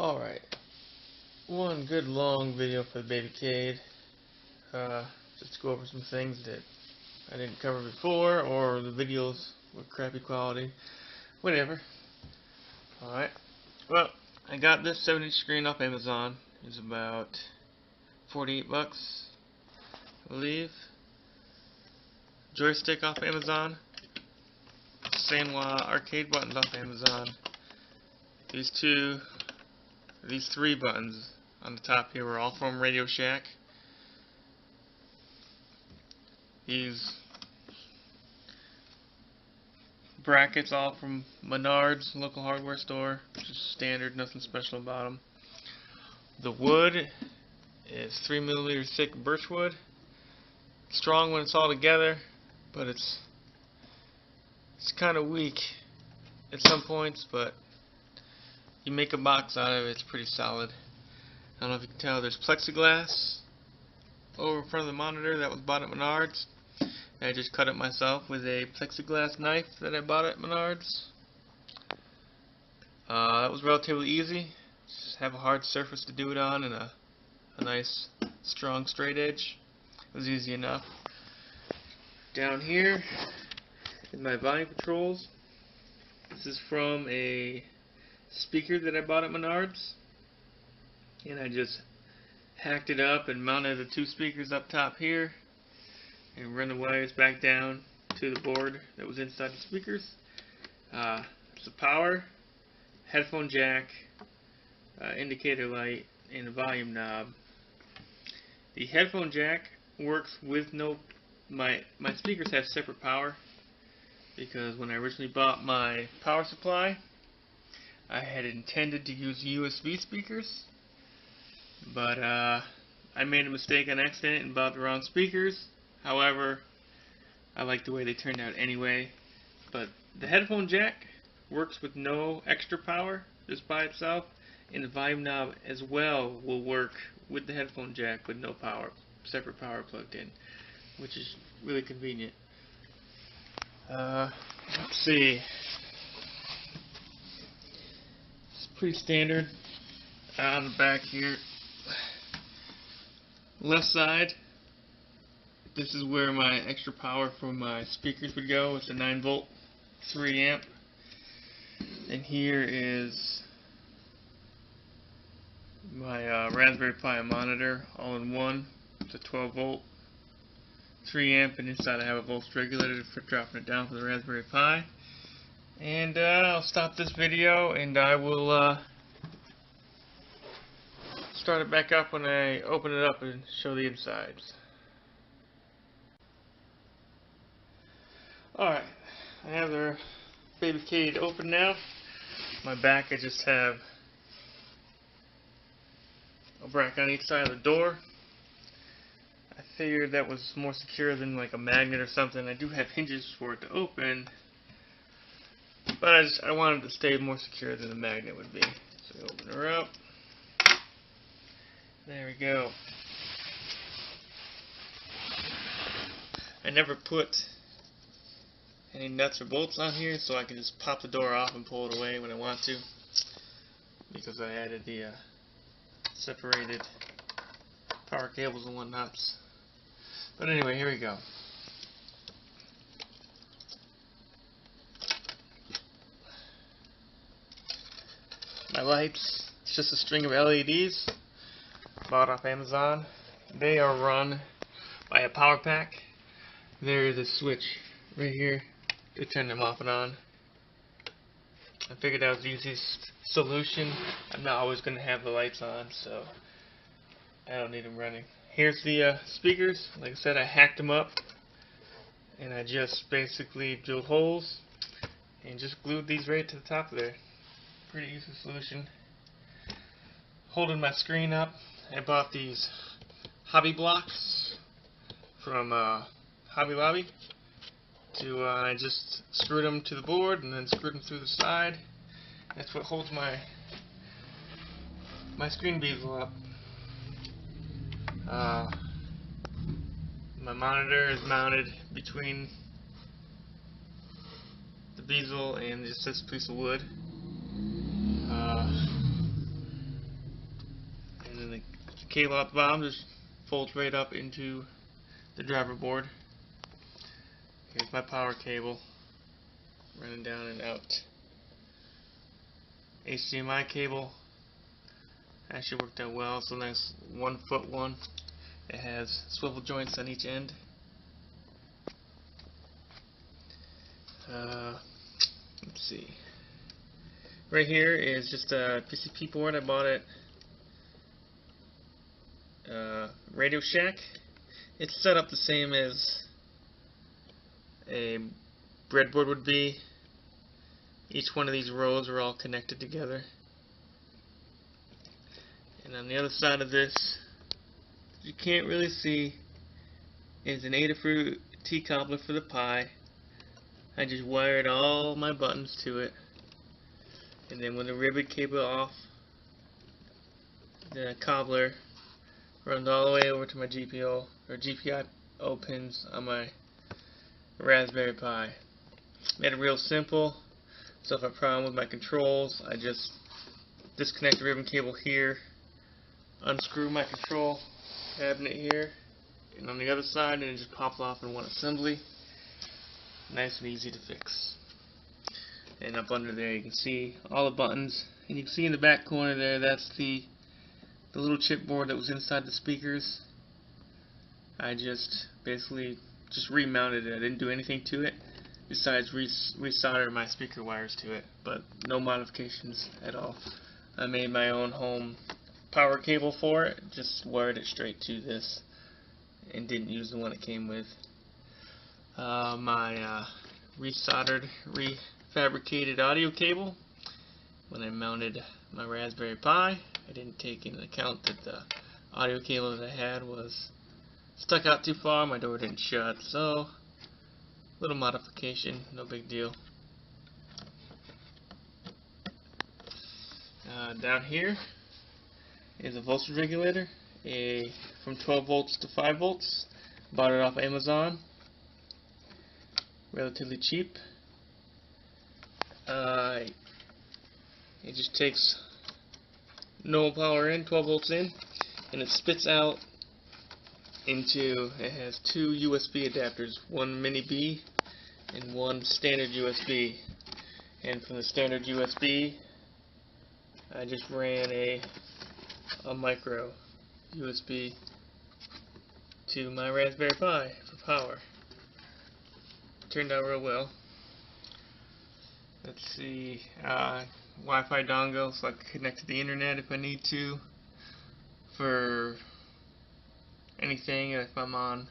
Alright, one good long video for the Babycade, just to go over some things that I didn't cover before, or the videos were crappy quality, whatever. Alright, well, I got this 7-inch screen off Amazon. It was about $48, I believe. Joystick off Amazon. Same arcade buttons off Amazon. These three buttons on the top here were all from Radio Shack. These brackets all from Menards, local hardware store, just standard, nothing special about them. The wood is 3mm thick birchwood. Strong when it's all together, but it's kind of weak at some points, but you make a box out of it, it's pretty solid. I don't know if you can tell, there's plexiglass over in front of the monitor that was bought at Menards. I just cut it myself with a plexiglass knife that I bought at Menards. That was relatively easy. Just have a hard surface to do it on and a nice strong straight edge. It was easy enough. Down here in my volume controls, this is from a speaker that I bought at Menards, and I just hacked it up and mounted the two speakers up top here and run the wires back down to the board that was inside the speakers. It's a power, headphone jack, indicator light, and a volume knob. The headphone jack works with my speakers have separate power, because when I originally bought my power supply, I had intended to use USB speakers, but I made a mistake on accident and bought the wrong speakers. However, I like the way they turned out anyway. But the headphone jack works with no extra power, just by itself, and the volume knob as well will work with the headphone jack with no power, separate power plugged in, which is really convenient. Let's see. It's pretty standard. On the back here, left side, this is where my extra power from my speakers would go. It's a 9-volt, 3-amp. And here is my Raspberry Pi monitor, all in one. It's a 12-volt, 3-amp, and inside I have a voltage regulator for dropping it down for the Raspberry Pi. And I'll stop this video, and I will start it back up when I open it up and show the insides. Alright, I have the Babycade open now. My back, I just have a bracket on each side of the door. I figured that was more secure than like a magnet or something. I do have hinges for it to open, but I wanted to stay more secure than the magnet would be. So we open her up. There we go. I never put any nuts or bolts on here, so I can just pop the door off and pull it away when I want to, because I added the separated power cables and whatnot. But anyway, here we go. My lights, it's just a string of LEDs bought off Amazon. They are run by a power pack. There is a switch right here to turn them off and on. I figured that was the easiest solution. I'm not always going to have the lights on, so I don't need them running. Here's the speakers. Like I said, I hacked them up, and I just basically drilled holes and just glued these right to the top of there. Pretty easy solution. Holding my screen up, I bought these hobby blocks from Hobby Lobby. I just screwed them to the board and then screwed them through the side. That's what holds my screen bezel up. My monitor is mounted between the bezel and just this piece of wood. cable out the bottom just folds right up into the driver board. Here's my power cable running down and out. HDMI cable actually worked out well. It's a nice 1-foot one. It has swivel joints on each end. Let's see. Right here is just a PCP board. I bought it Radio Shack. It's set up the same as a breadboard would be. Each one of these rows are all connected together. And on the other side of this, you can't really see, is an Adafruit T-cobbler for the Pi. I just wired all my buttons to it, and then with the ribbon cable off, the cobbler runs all the way over to my GPIO pins on my Raspberry Pi. Made it real simple. So if I have a problem with my controls, I just disconnect the ribbon cable here, unscrew my control cabinet here, and on the other side, and it just pops off in one assembly. Nice and easy to fix. And up under there you can see all the buttons, and you can see in the back corner there, that's the little chipboard that was inside the speakers. I just basically just remounted it. I didn't do anything to it besides resolder my speaker wires to it, but no modifications at all. I made my own home power cable for it, just wired it straight to this and didn't use the one it came with. My resoldered, refabricated audio cable, when I mounted my Raspberry Pi, I didn't take into account that the audio cable that I had was stuck out too far, my door didn't shut, so little modification, no big deal. Down here is a voltage regulator, from 12 volts to 5 volts. Bought it off Amazon, relatively cheap. It just takes no power in, 12 volts in, and it spits out into, it has two USB adapters, one mini B and one standard USB. And from the standard USB, I just ran a micro USB to my Raspberry Pi for power. Turned out real well. Let's see, Wi-Fi dongle, so I can connect to the internet if I need to. For anything, if I'm on,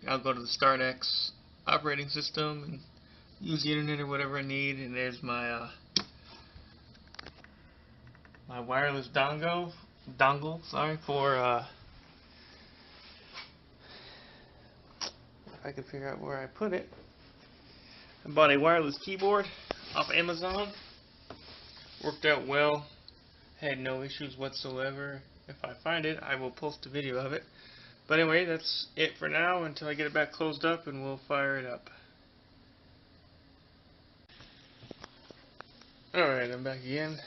I'll go to the StartX operating system and use the internet or whatever I need. And there's my my wireless dongle, for if I can figure out where I put it. I bought a wireless keyboard off Amazon. Worked out well. Had no issues whatsoever. If I find it, I will post a video of it. But anyway, that's it for now until I get it back closed up, and we'll fire it up. Alright, I'm back again.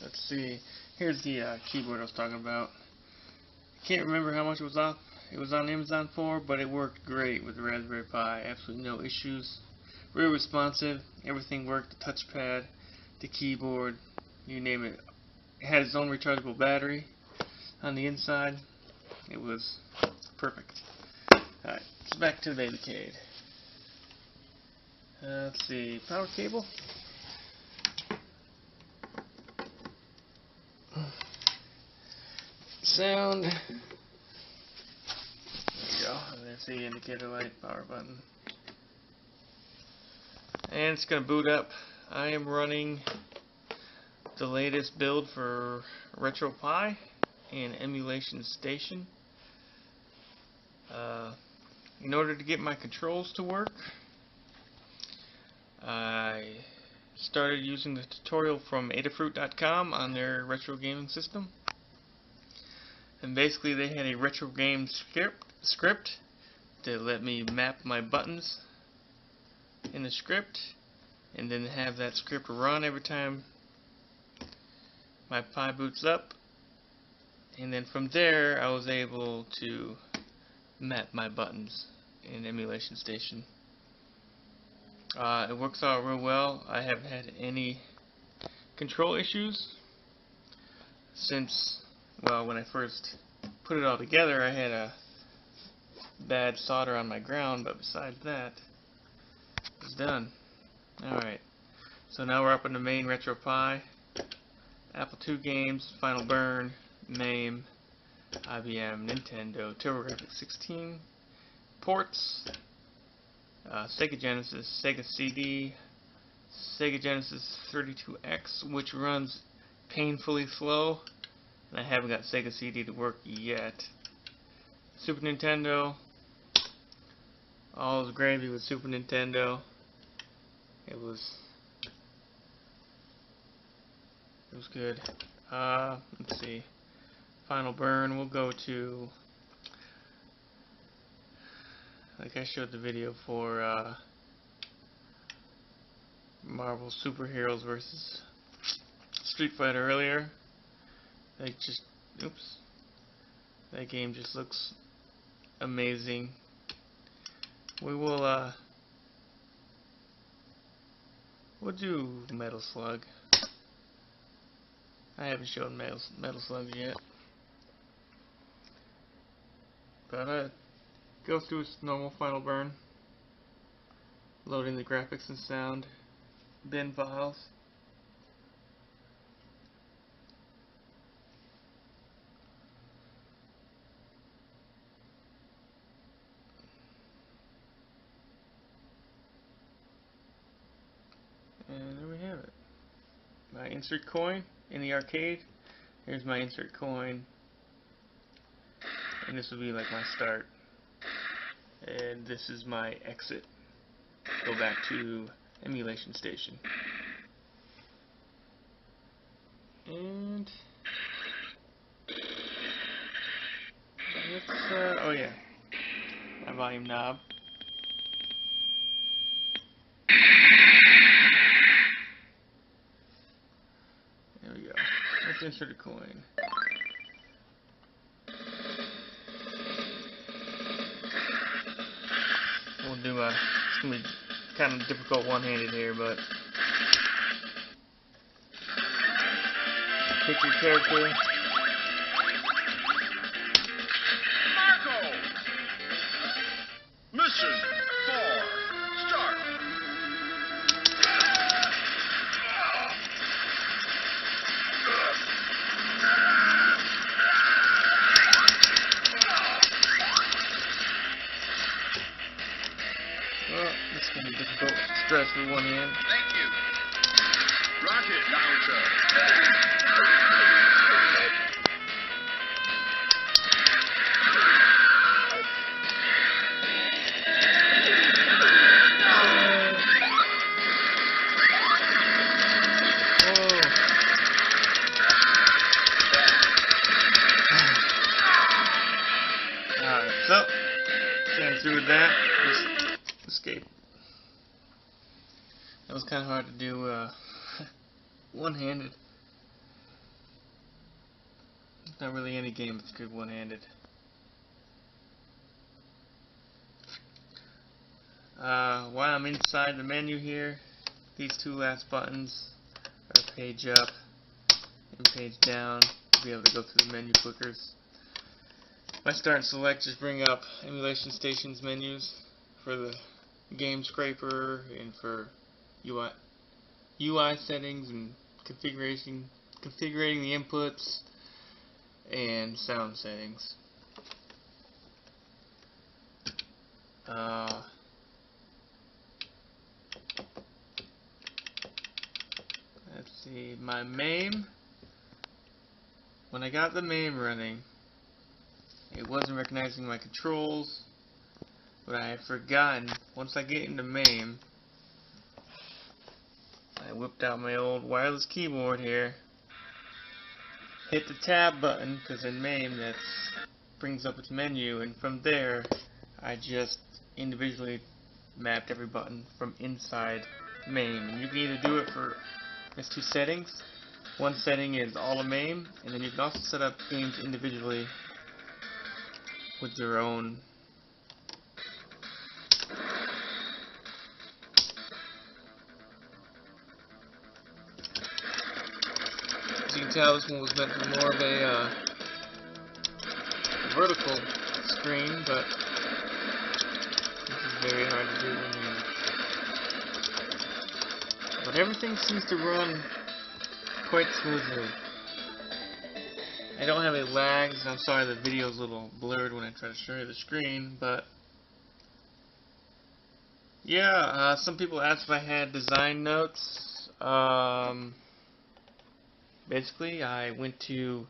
Let's see. Here's the keyboard I was talking about. Can't remember how much it was off. It was on Amazon for, but it worked great with the Raspberry Pi. Absolutely no issues. Real responsive. Everything worked. The touchpad, the keyboard, you name it. It had its own rechargeable battery on the inside. It was perfect. Alright, let's back to the Babycade. Let's see, power cable. Sound. There you go. And there's the indicator light, power button. And it's going to boot up. I am running the latest build for RetroPie and Emulation Station. In order to get my controls to work, I started using the tutorial from Adafruit.com on their retro gaming system. And basically they had a retro game script to let me map my buttons in the script, and then have that script run every time my Pi boots up, And then from there, I was able to map my buttons in Emulation Station. It works out real well. I haven't had any control issues since, well, when I first put it all together, I had a bad solder on my ground, but besides that, it's done. Alright, so now we're up in the main RetroPie. Apple II games, Final Burn, MAME, IBM, Nintendo, TurboGrafx-16, ports, Sega Genesis, Sega CD, Sega Genesis 32X, which runs painfully slow, and I haven't got Sega CD to work yet. Super Nintendo, all was gravy with Super Nintendo. It was good. Let's see. Final Burn, we'll go to, like I showed the video for Marvel Superheroes versus Street Fighter earlier. That game just looks amazing. We'll do Metal Slug. I haven't shown Metal Slug yet. But go through its normal Final Burn, loading the graphics and sound bin files. And there we have it. My insert coin in the arcade. Here's my insert coin. And this will be like my start. And this is my exit. Go back to Emulation Station. And let's, oh yeah, my volume knob. There we go. Let's insert a coin. We'll do it's gonna be kind of difficult one-handed here, but pick your character. Marco! Mission 4, start! Well, this is gonna be difficult. Stress with one hand. Thank you. Rocket launcher. Alright, so getting through with that, just escape. That was kind of hard to do one-handed. Not really any game that's good one-handed. While I'm inside the menu here, these two last buttons are page up and page down to be able to go through the menu quicker. If I start and select, just bring up Emulation Station's menus for the game scraper and for UI settings and configuring the inputs and sound settings. Let's see, my MAME. When I got the MAME running, it wasn't recognizing my controls, but I had forgotten. Once I get into MAME, I whipped out my old wireless keyboard here, hit the tab button, because in MAME that brings up its menu, and from there I just individually mapped every button from inside MAME. And you can either do it for, there's two settings. One setting is all of MAME, and then you can also set up games individually with your own. As you can tell, this one was meant for more of a vertical screen, but this is very hard to do when you. But everything seems to run quite smoothly. I don't have any lags. I'm sorry the video's a little blurred when I try to show you the screen, but yeah, some people asked if I had design notes. Basically, I went to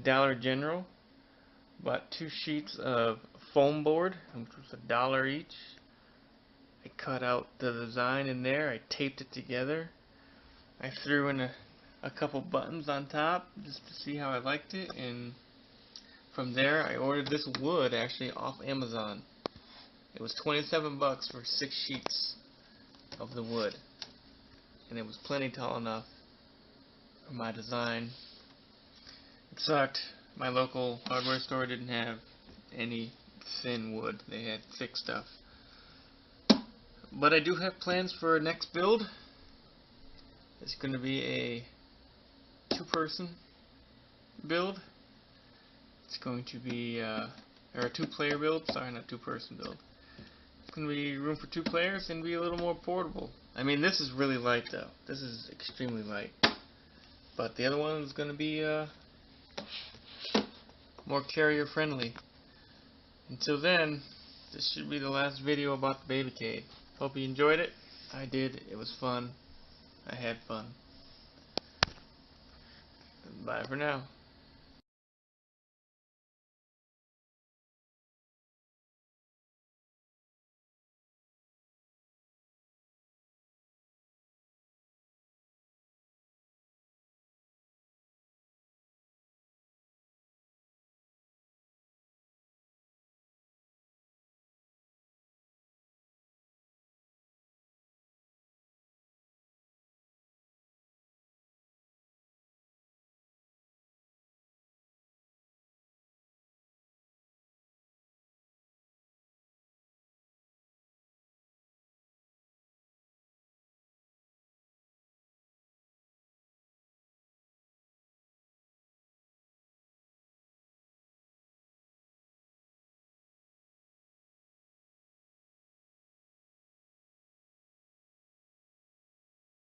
Dollar General, bought 2 sheets of foam board, which was $1 each. I cut out the design in there. I taped it together. I threw in a couple buttons on top just to see how I liked it, and from there I ordered this wood actually off Amazon. It was 27 bucks for 6 sheets of the wood, and it was plenty tall enough for my design. It sucked. My local hardware store didn't have any thin wood. They had thick stuff. But I do have plans for a next build. It's going to be a 2-person build. It's going to be or a 2-player build. Sorry, not 2-person build. It's going to be room for 2 players and be a little more portable. I mean, this is really light though. This is extremely light. But the other one is going to be more carrier friendly. Until then, this should be the last video about the Babycade. Hope you enjoyed it. I did. It was fun. I had fun. Bye for now.